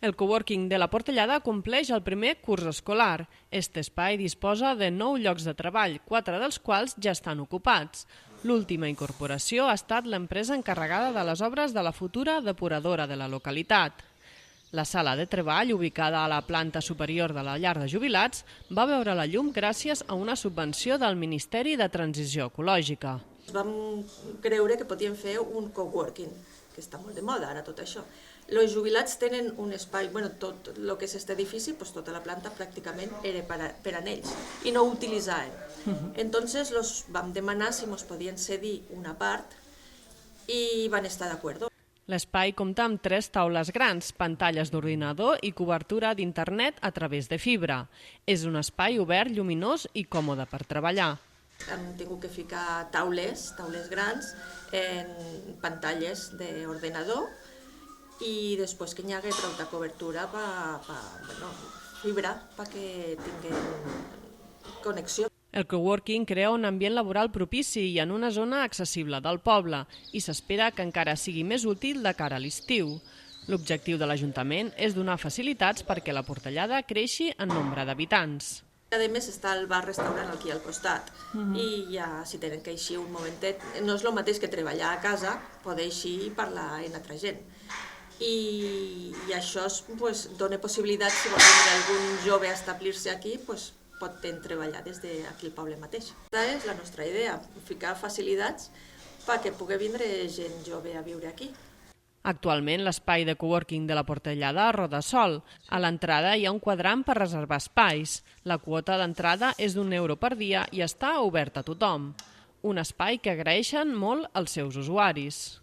El coworking de la Portellada compleix el primer curs escolar. Este espai disposa de 9 llocs de treball, 4 dels quals ja estan ocupats. L'última incorporació ha estat l'empresa encarregada de les obres de la futura depuradora de la localitat. La sala de treball, ubicada a la planta superior de la llar de jubilats, va veure la llum gràcies a una subvenció del Ministeri de Transició Ecològica. Vam creure que podíem fer un coworking, que està molt de moda ara tot això. Els jubilats tenen un espai, tot el que és aquest edifici, tota la planta pràcticament era per a ells i no ho utilitzaven. Entonces los vam demanar si ens podien cedir una part i van estar d'acord. L'espai compta amb 3 taules grans, pantalles d'ordinador i cobertura d'internet a través de fibra. És un espai obert, lluminós i còmode per treballar. Hem tingut que ficar taules grans en pantalles d'ordinador i després que hi hagi prou de cobertura fibra perquè tinguin connexió. El coworking crea un ambient laboral propici i en una zona accessible del poble i s'espera que encara sigui més útil de cara a l'estiu. L'objectiu de l'Ajuntament és donar facilitats perquè la Portellada creixi en nombre d'habitants. A més està el bar-restaurant aquí al costat i ja si tenen que eixir un momentet, no és el mateix que treballar a casa, poder eixir i parlar amb altra gent. I això dona possibilitat, si vol venir algun jove a establir-se aquí, pot treballar des d'aquí al poble mateix. Aquesta és la nostra idea, ficar facilitats perquè pugui vindre gent jove a viure aquí. Actualment l'espai de coworking de la Portellada roda sol. A l'entrada hi ha un quadrant per reservar espais. La quota d'entrada és d'€1 per dia i està oberta a tothom. Un espai que agraeixen molt als seus usuaris.